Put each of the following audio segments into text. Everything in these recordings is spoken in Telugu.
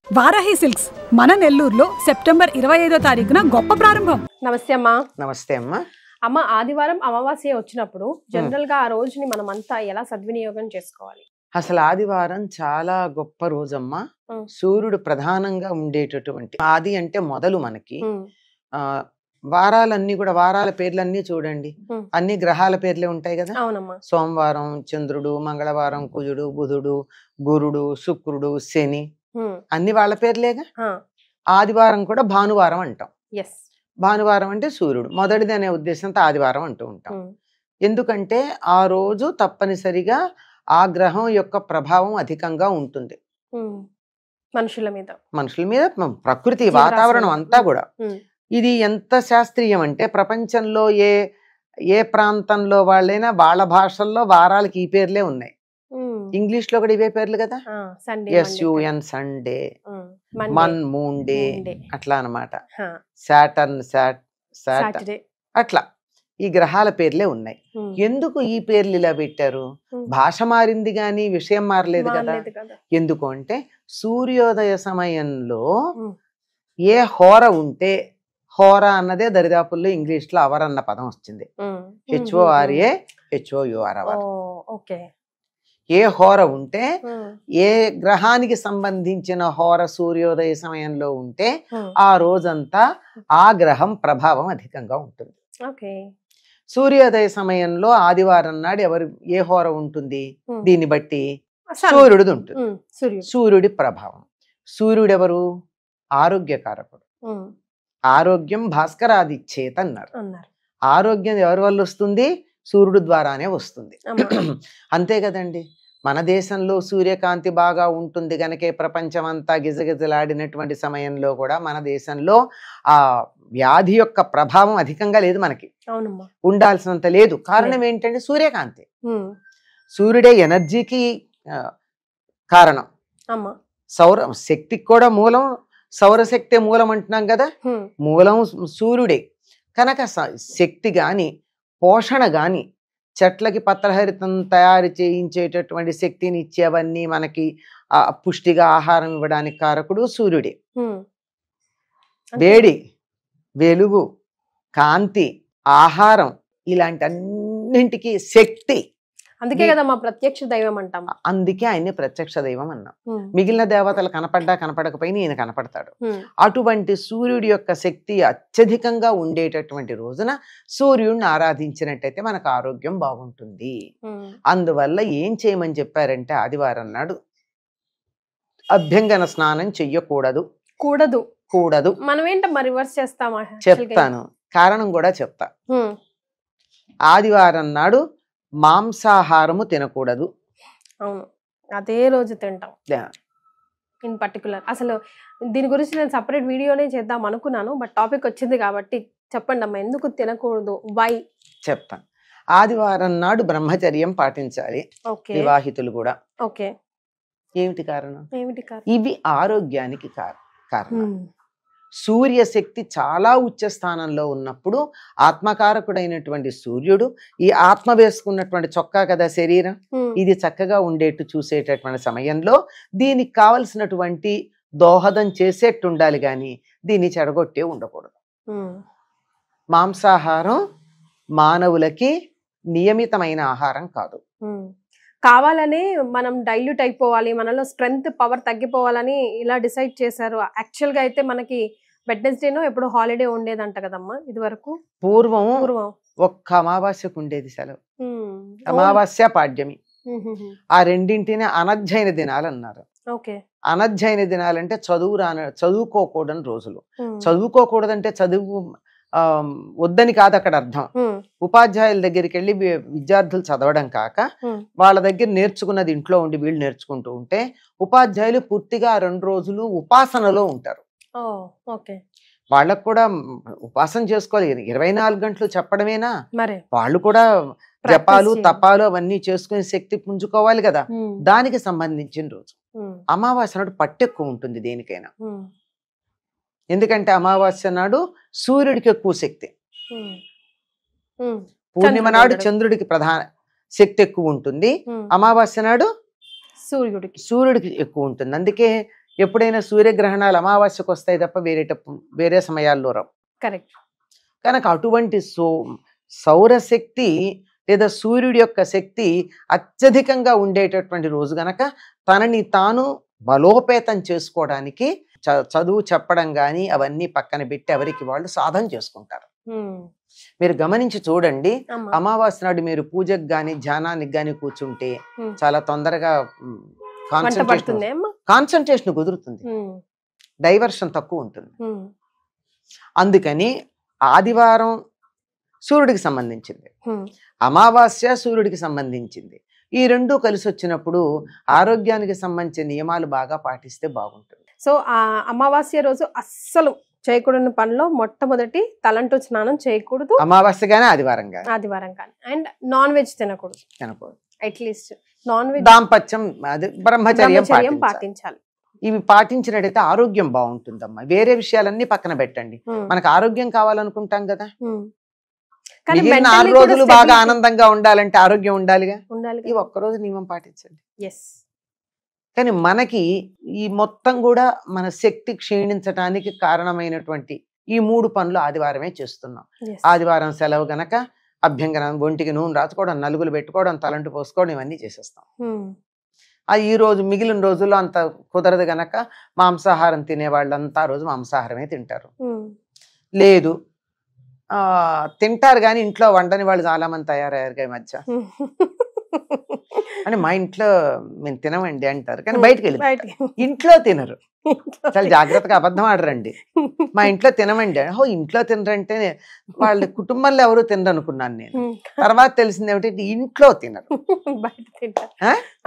వారాహి సిల్క్స్ మన నెల్లూరులో సెప్టెంబర్ 25వ తారీఖున గొప్ప ప్రారంభం. నమస్తే అమ్మా. నమస్తే అమ్మా. అమ్మ, ఆదివారం అమావాస్య వచ్చినప్పుడు జనరల్ గా ఆ రోజుని మనం అంతా ఎలా సద్వినియోగం చేసుకోవాలి? అసలు ఆదివారం చాలా గొప్ప రోజమ్మా. సూర్యుడు ప్రధానంగా ఉండేటటువంటి ఆది అంటే మొదలు మనకి. వారాలన్నీ కూడా వారాల పేర్లన్నీ చూడండి, అన్ని గ్రహాల పేర్లే ఉంటాయి కదా. అవునమ్మా. సోమవారం చంద్రుడు, మంగళవారం కుజుడు, బుధుడు, గురుడు, శుక్రుడు, శని అన్ని వాళ్ళ పేర్లేగా. ఆదివారం కూడా భానువారం అంటాం. భానువారం అంటే సూర్యుడు మొదటిది అనే ఉద్దేశంతో ఆదివారం అంటూ ఉంటాం. ఎందుకంటే ఆ రోజు తప్పనిసరిగా ఆ గ్రహం యొక్క ప్రభావం అధికంగా ఉంటుంది మనుషుల మీద, ప్రకృతి వాతావరణం అంతా కూడా. ఇది ఎంత శాస్త్రీయం అంటే ప్రపంచంలో ఏ ప్రాంతంలో వాళ్ళైనా వాళ్ళ భాషల్లో వారాలకి ఈ పేర్లే ఉన్నాయి. ఇంగ్లీష్ లో కూడా ఇవే పేర్లు కదా. SUN Sunday, Mann moon day, అట్లా అనమాట. సాటర్న్ సాటర్డే, అట్లా ఈ గ్రహాల పేర్లే ఉన్నాయి. ఎందుకు ఈ పేర్లు ఇలా పెట్టారు? భాష మారింది గాని విషయం మారలేదు కదా. ఎందుకు అంటే సూర్యోదయ సమయంలో ఏ హోర ఉంటే, హోర అన్నదే దరిదాపుల్లో ఇంగ్లీష్ లో అవర్ అన్న పదం వచ్చింది. HORA HOUR hour. ఏ హోర ఉంటే, ఏ గ్రహానికి సంబంధించిన హోర సూర్యోదయ సమయంలో ఉంటే ఆ రోజంతా ఆ గ్రహం ప్రభావం అధికంగా ఉంటుంది. సూర్యోదయ సమయంలో ఆదివారం నాడు ఏ హోర ఉంటుంది, దీన్ని బట్టి సూర్యుడిది ఉంటుంది. సూర్యుడి ప్రభావం. సూర్యుడు ఎవరు? ఆరోగ్యకారకుడు. ఆరోగ్యం భాస్కరాదిచ్చేత అన్నారు. ఆరోగ్యం ఎవరి వల్ల వస్తుంది? సూర్యుడు ద్వారానే వస్తుంది. అంతే కదండి. మన దేశంలో సూర్యకాంతి బాగా ఉంటుంది కనుకే ప్రపంచం అంతా గిజగిజలాడినటువంటి సమయంలో కూడా మన దేశంలో ఆ వ్యాధి యొక్క ప్రభావం అధికంగా లేదు. మనకి ఉండాల్సినంత లేదు. కారణం ఏంటంటే సూర్యకాంతి. సూర్యుడే ఎనర్జీకి కారణం. సౌర శక్తికి కూడా మూలం సౌరశక్తి మూలం అంటున్నాం కదా. మూలం సూర్యుడే కనుక శక్తి గాని పోషణ గాని చెట్లకి పత్రహరితం తయారు చేయించేటటువంటి శక్తిని ఇచ్చేవన్నీ మనకి పుష్టిగా ఆహారం ఇవ్వడానికి కారకుడు సూర్యుడే. వేడి, వెలుగు, కాంతి, ఆహారం ఇలాంటి అన్నింటికి శక్తి. అందుకే కదా మా ప్రత్యక్ష దైవం అంటాం. అందుకే ఆయన్ని ప్రత్యక్ష దైవం అన్నాం. మిగిలిన దేవతలు కనపడ్డా కనపడకపోయినా ఈయన కనపడతాడు. అటువంటి సూర్యుడి యొక్క శక్తి అత్యధికంగా ఉండేటటువంటి రోజున సూర్యుడిని ఆరాధించినట్టయితే మనకు ఆరోగ్యం బాగుంటుంది. అందువల్ల ఏం చేయమని చెప్పారంటే ఆదివారం నాడు అభ్యంగన స్నానం చెయ్యకూడదు. కూడదు. మనం ఏంటమ్మా రివర్స్ చేస్తామా? చెప్తాను, కారణం కూడా చెప్తా. ఆదివారం నాడు మాంసాహారము తినకూడదు. అవును, అదే రోజు తింటాం ఇన్ పర్టికులర్. అసలు దీని గురించి నేను సపరేట్ వీడియోనే చేద్దాం అనుకున్నాను, బట్ టాపిక్ వచ్చింది కాబట్టి చెప్పండి అమ్మా, ఎందుకు తినకూడదు? వై చెప్తాను. ఆదివారం నాడు బ్రహ్మచర్యం పాటించాలి వివాహితులు కూడా. ఏమిటి కారణం? ఇవి ఆరోగ్యానికి కారణం. సూర్యశక్తి చాలా ఉచ్చ స్థానంలో ఉన్నప్పుడు ఆత్మకారకుడైనటువంటి సూర్యుడు ఈ ఆత్మ వేసుకున్నటువంటి చొక్కా కదా శరీరం, ఇది చక్కగా ఉండేట్టు చూసేటటువంటి సమయంలో దీనికి కావలసినటువంటి దోహదం చేసేట్టు ఉండాలి గాని దీన్ని చెడగొట్టే ఉండకూడదు. మాంసాహారం మానవులకి నియమితమైన ఆహారం కాదు. కావాలని మనం డైల్యూట్ అయిపోవాలి, మనలో స్ట్రెంగ్త్ పవర్ తగ్గిపోవాలని ఇలా డిసైడ్ చేశారు. యాక్చువల్ గా అయితే మనకి వెడ్నెస్డేనో ఎప్పుడు హాలిడే ఉండేదంట కదమ్మా ఇది వరకు. పూర్వం ఒక్క అమావాస్యకు ఉండేది సెలవు. అమావాస్య పాడ్యమి ఆ రెండింటిని అనధ్యయన దినాలు అన్నారు. అనధ్యయన దినాలంటే చదువుకోకూడని రోజులు. చదువుకోకూడదంటే చదువు వద్దని కాదు అక్కడ అర్థం. ఉపాధ్యాయుల దగ్గరికి వెళ్ళి విద్యార్థులు చదవడం కాక వాళ్ళ దగ్గర నేర్చుకున్నది ఇంట్లో ఉండి వీళ్ళు నేర్చుకుంటూ ఉంటే ఉపాధ్యాయులు పూర్తిగా 2 రోజులు ఉపాసనలో ఉంటారు. వాళ్ళకు కూడా ఉపాసన చేసుకోవాలి. 24 గంటలు చెప్పడమేనా, వాళ్ళు కూడా జపాలు తపాలు అవన్నీ చేసుకుని శక్తి పుంజుకోవాలి కదా. దానికి సంబంధించిన రోజు అమావాస్య నాడు పట్టెక్కువ ఉంటుంది దేనికైనా. ఎందుకంటే అమావాస్య నాడు సూర్యుడికి ఎక్కువ శక్తి, పూర్ణిమ నాడు చంద్రుడికి ప్రధాన శక్తి ఎక్కువ ఉంటుంది, అమావాస్య నాడు సూర్యుడికి ఎక్కువ ఉంటుంది. అందుకే ఎప్పుడైనా సూర్యగ్రహణాలు అమావాస్యకు వస్తాయి తప్ప వేరే సమయాల్లో రావు. కరెక్ట్. కనుక అటువంటి సౌరశక్తి లేదా సూర్యుడి యొక్క శక్తి అత్యధికంగా ఉండేటటువంటి రోజు గనక తనని తాను బలోపేతం చేసుకోవడానికి చదువు చెప్పడం కానీ అవన్నీ పక్కన పెట్టి ఎవరికి వాళ్ళు సాధన చేసుకుంటారు. మీరు గమనించి చూడండి, అమావాస్య నాడు మీరు పూజకు గాని ధ్యానానికి గాని కూర్చుంటే చాలా తొందరగా కాన్సన్ట్రేషన్ కుదురుతుంది, డైవర్షన్ తక్కువ ఉంటుంది. అందుకని ఆదివారం సూర్యుడికి సంబంధించింది, అమావాస్య సూర్యుడికి సంబంధించింది. ఈ రెండు కలిసి వచ్చినప్పుడు ఆరోగ్యానికి సంబంధించిన నియమాలు బాగా పాటిస్తే బాగుంటుంది. సో ఆ అమావాస్య రోజు అస్సలు చేయకూడని పనిలో మొట్టమొదటి తలంటు స్నానం చేయకూడదు, అమావాస్య గానీ ఆదివారం కానీ. అండ్ నాన్ వెజ్ తినకూడదు. అట్లీస్ట్ నాన్ వెజ్, దాంపత్యం, అది బ్రహ్మచర్యం పాటించాలి. ఇవి పాటించినట్టయితే ఆరోగ్యం బాగుంటుందమ్మా. వేరే విషయాలన్నీ పక్కన పెట్టండి, మనకు ఆరోగ్యం కావాలనుకుంటాం కదా. 4 రోజులు బాగా ఆనందంగా ఉండాలంటే ఆరోగ్యం ఉండాలిగా. ఈ ఒక్కరోజు నియమం పాటించండి. కానీ మనకి ఈ మొత్తం కూడా మన శక్తి క్షీణించడానికి కారణమైనటువంటి ఈ 3 పనులు ఆదివారమే చేస్తున్నాం. ఆదివారం సెలవు గనక అభ్యంగనం, ఒంటికి నూనె రాసుకోవడం, నలుగులు పెట్టుకోవడం, తలంటు పోసుకోవడం ఇవన్నీ చేసేస్తాం. ఈ రోజు మిగిలిన రోజుల్లో అంత కుదరదు గనక మాంసాహారం తినే వాళ్ళంతా రోజు మాంసాహారమే తింటారు. లేదు తింటారు కానీ ఇంట్లో వండని వాళ్ళు చాలా మంది తయారయ్యారు ఈ మధ్య. అని మా ఇంట్లో మేము తినమండి అంటారు, కానీ బయటకు వెళ్ళి ఇంట్లో తినరు. చాలా జాగ్రత్తగా అబద్ధం ఆడరండి. మా ఇంట్లో తినమండి. ఇంట్లో తినరంటే వాళ్ళ కుటుంబంలో ఎవరు తినరు అనుకున్నాను నేను. తర్వాత తెలిసింది ఏమిటంటే ఇంట్లో తినరు, బయట తింటారు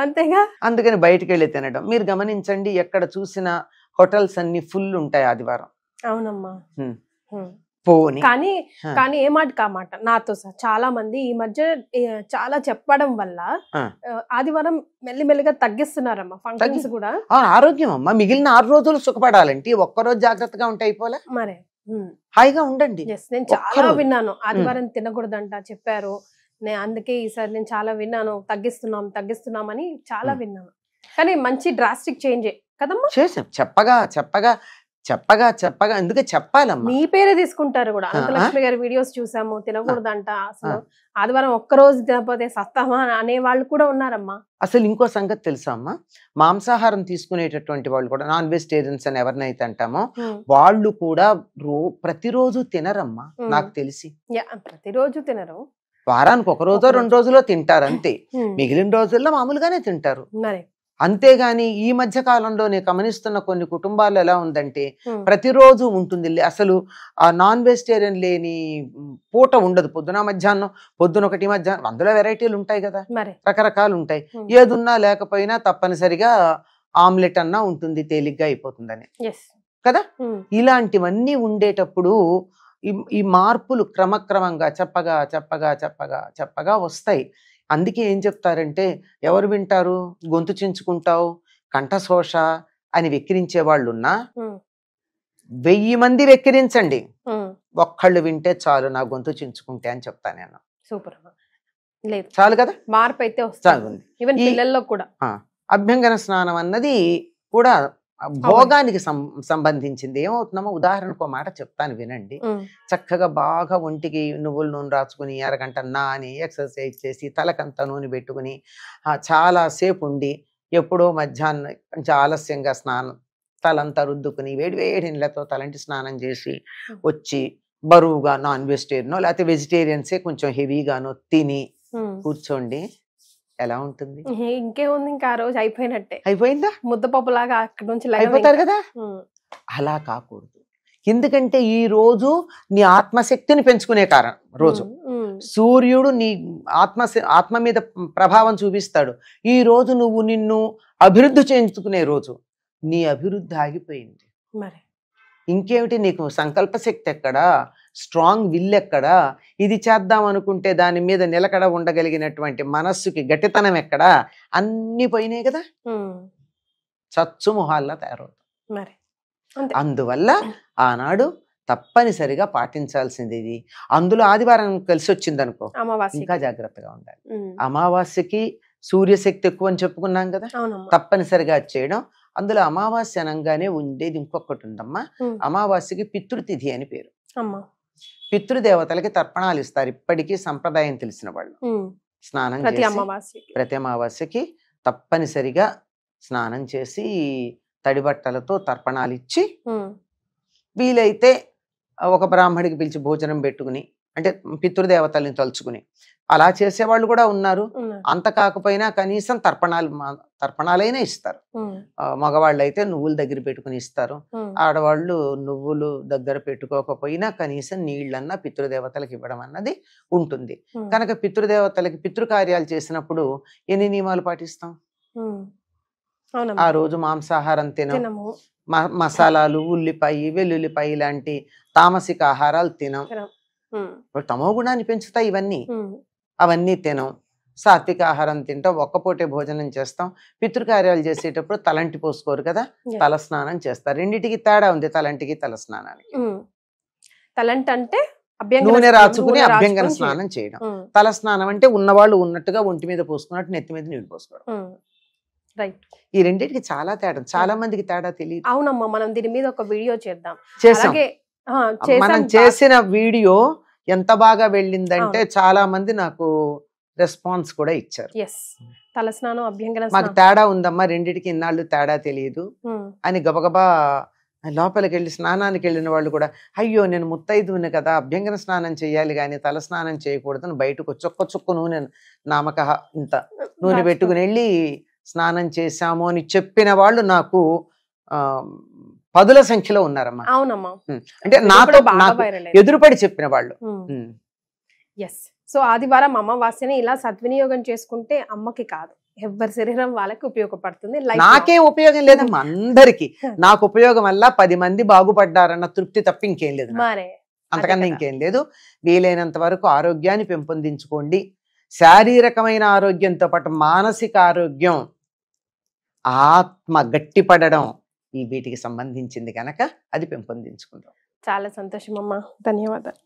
అంతేగా. అందుకని బయటకు వెళ్ళి తినడం. మీరు గమనించండి, ఎక్కడ చూసిన హోటల్స్ అన్ని ఫుల్ ఉంటాయి ఆదివారం. అవునమ్మా. పోని కానీ ఏ మాట కామాట నాతో చాలా మంది ఈ మధ్య చాలా చెప్పడం వల్ల ఆదివారం మెల్లిమెల్లిగా తగ్గిస్తున్నారమ్మా ఫంక్షన్స్ కూడా. ఆరోగ్యం అమ్మా, మిగిలిన 6 రోజులు సుఖపడాలంటే ఒక్కరోజు జాగ్రత్తగా ఉంటాయి పోలే. మరే హాయిగా ఉండండి. నేను చాలా విన్నాను ఆదివారం తినకూడదంట చెప్పారు. అందుకే ఈసారి నేను చాలా విన్నాను, తగ్గిస్తున్నామని చాలా విన్నాను. కానీ మంచి డ్రాస్టిక్ చేంజ్ కదమ్మా. చేసాం చెప్పగా ఎందుకే చెప్పాలమ్మా. మీ పేరే తీసుకుంటారు కూడా. అనంతలక్ష్మి గారి వీడియోస్ చూసాము, తినకూడదంట, అసలు ఆదివారం ఒక్కరోజు తినకపోతే సస్తామా అనే వాళ్ళు కూడా ఉన్నారమ్మా. అసలు ఇంకో సంగతి తెలుసా అమ్మా, మాంసాహారం తీసుకునేటటువంటి వాళ్ళు కూడా నాన్ వెజిటేరియన్స్ అని ఎవరినైతే అంటామో వాళ్ళు కూడా ప్రతిరోజు తినరమ్మా నాకు తెలిసి. ప్రతిరోజు తినరు, వారానికి 1 రోజో 2 రోజులో తింటారు అంతే. మిగిలిన రోజుల్లో మామూలుగానే తింటారు. అంతేగాని ఈ మధ్య కాలంలో నేను గమనిస్తున్న కొన్ని కుటుంబాల్లో ఎలా ఉందంటే ప్రతిరోజు ఉంటుంది. అసలు ఆ నాన్ వెజిటేరియన్ లేని పూట ఉండదు. పొద్దున మధ్యాహ్నం, పొద్దున ఒకటి మధ్యాహ్నం, అందులో వెరైటీలు ఉంటాయి కదా, రకరకాలు ఉంటాయి. ఏదున్నా లేకపోయినా తప్పనిసరిగా ఆమ్లెట్ అన్నా ఉంటుంది, తేలిగ్గా అయిపోతుందని కదా. ఇలాంటివన్నీ ఉండేటప్పుడు ఈ మార్పులు క్రమక్రమంగా చెప్పగా వస్తాయి. అందుకే ఏం చెప్తారంటే, ఎవరు వింటారు, గొంతు చించుకుంటావు, కంఠశోష అని వెక్కిరించే వాళ్ళున్నా 1000 మంది వెక్కిరించండి, ఒక్కళ్ళు వింటే చాలు నా గొంతు చించుకుంటే అని చెప్తాను నేను. సూపర్, చాలు కదా, మార్పు అయితే వస్తుంది. ఈవెన్ పిల్లల్లో కూడా అభ్యంగన స్నానం అన్నది కూడా భోగానికి సంబంధించింది. ఏమవుతుందమ్మా, ఉదాహరణకు ఒక మాట చెప్తాను వినండి. చక్కగా బాగా ఒంటికి నువ్వుల నూనె రాసుకుని అరగంట నాని ఎక్సర్సైజ్ చేసి తలకంతా నూనె పెట్టుకుని చాలా సేపు ఉండి ఎప్పుడో మధ్యాహ్నం కొంచెం ఆలస్యంగా స్నానం తలంతా రుద్దుకుని వేడి నీళ్ళతో తలంటి స్నానం చేసి వచ్చి బరువుగా నాన్ వెజిటేరియనో లేకపోతే వెజిటేరియన్సే కొంచెం హెవీగానో తిని కూర్చోండి, ఎలా ఉంటుంది? ఇంకేముంది, ఇంకా ఆ రోజు అయిపోయిందా, ముద్దపప్పు లాగా అక్కడి నుంచి అయిపోతారు కదా. అలా కాకూడదు. ఎందుకంటే ఈ రోజు నీ ఆత్మశక్తిని పెంచుకునే రోజు. సూర్యుడు నీ ఆత్మ మీద ప్రభావం చూపిస్తాడు. ఈ రోజు నువ్వు నిన్ను అభివృద్ధి చేయించుకునే రోజు. నీ అభివృద్ధి ఆగిపోయింది. మరి ఇంకేమిటి, నీకు సంకల్ప శక్తి ఎక్కడా, స్ట్రాంగ్ విల్ ఎక్కడా, ఇది చేద్దాం అనుకుంటే దాని మీద నిలకడ ఉండగలిగినటువంటి మనస్సుకి గట్టితనం ఎక్కడా, అన్ని పోయినాయి కదా, చచ్చు మొహాల్లా తయారవుతాం. అందువల్ల ఆనాడు తప్పనిసరిగా పాటించాల్సింది ఇది. అందులో ఆదివారం కలిసి వచ్చింది అనుకో, ఇంకా జాగ్రత్తగా ఉండాలి. అమావాస్యకి సూర్యశక్తి ఎక్కువ అని చెప్పుకున్నాం కదా, తప్పనిసరిగా చేయడం. అందులో అమావాస్య అనగానే ఉండేది ఇంకొకటి ఉందమ్మా. అమావాస్యకి పితృతిథి అని పేరు. పితృదేవతలకి తర్పణాలు ఇస్తారు ఇప్పటికీ సంప్రదాయం తెలిసిన వాళ్ళు. స్నానం చేసి ప్రతి అమావాస్యకి తప్పనిసరిగా స్నానం చేసి తడి బట్టలతో తర్పణాలు ఇచ్చి వీలైతే ఒక బ్రాహ్మడికి పిలిచి భోజనం పెట్టుకుని, అంటే పితృదేవతల్ని తలుచుకుని అలా చేసేవాళ్ళు కూడా ఉన్నారు. అంత కాకపోయినా కనీసం తర్పణాలైనా ఇస్తారు. మగవాళ్ళు అయితే నువ్వుల దగ్గర పెట్టుకుని ఇస్తారు. ఆడవాళ్ళు నువ్వులు దగ్గర పెట్టుకోకపోయినా కనీసం నీళ్ళన్నా పితృదేవతలకు ఇవ్వడం అన్నది ఉంటుంది. కనుక పితృదేవతలకి పితృకార్యాలు చేసినప్పుడు ఎన్ని నియమాలు పాటిస్తాం? ఆ రోజు మాంసాహారం తినము, మసాలాలు, ఉల్లిపాయ, వెల్లుల్లిపాయ లాంటి తామసిక ఆహారాలు తినం. తమో గుణాన్ని పెంచుతాయి ఇవన్నీ. అవన్నీ తినం. సాత్విక ఆహారం తింటాం, ఒక్కపూటే భోజనం చేస్తాం. పితృకార్యాలు చేసేటప్పుడు తలంటి పోసుకోరు కదా, తల స్నానం చేస్తారు. రెండింటికి తేడా ఉంది, తలంటికి తల స్నానానికి. తలంటి అంటే నూనె రాచుకుని అభ్యంగన స్నానం చేయడం. తల స్నానం అంటే ఉన్నవాళ్ళు ఉన్నట్టుగా ఒంటి మీద పోసుకున్నట్టు నెత్తి మీద నీళ్లు పోసుకోవడం. ఈ రెండింటికి చాలా తేడా, చాలా మందికి తేడా తెలియదు. అవునమ్మా, మనం దీని మీద ఒక వీడియో చేద్దాం. మనం చేసిన వీడియో ఎంత బాగా వెళ్ళిందంటే చాలా మంది నాకు రెస్పాన్స్ కూడా ఇచ్చారు. తలస్నానం, అభ్యంగన మాకు తేడా ఉందమ్మా, రెండిటికి ఇన్నాళ్ళు తేడా తెలియదు అని గబగబా లోపలికి వెళ్ళి స్నానానికి వెళ్ళిన వాళ్ళు కూడా, అయ్యో నేను ముత్తైదువుని కదా, అభ్యంగన స్నానం చేయాలి కానీ తల స్నానం చేయకూడదని బయటకు చుక్క నూనె నామక ఇంత నూనె పెట్టుకుని వెళ్ళి స్నానం చేశాము అని చెప్పిన వాళ్ళు నాకు పదుల సంఖ్యలో ఉన్నారమ్మా. అవునమ్మా, అంటే నాతో ఎదురుపడి చెప్పిన వాళ్ళు. సో ఆదివారం అమావాస్యని ఇలా సద్వినియోగం చేసుకుంటే అమ్మకి కాదు, ఎవరి శరీరం వాళ్ళకి ఉపయోగపడుతుంది. నాకేం ఉపయోగం లేదమ్మా, అందరికి నాకు ఉపయోగం వల్ల 10 మంది బాగుపడ్డారన్న తృప్తి తప్ప ఇంకేం లేదు, అంతకన్నా ఇంకేం లేదు. వీలైనంత వరకు ఆరోగ్యాన్ని పెంపొందించుకోండి. శారీరకమైన ఆరోగ్యంతో పాటు మానసిక ఆరోగ్యం, ఆత్మ గట్టిపడడం ఈ వీటికి సంబంధించింది కనుక అది పెంపొందించుకుందాం. చాలా సంతోషం అమ్మా, ధన్యవాదాలు.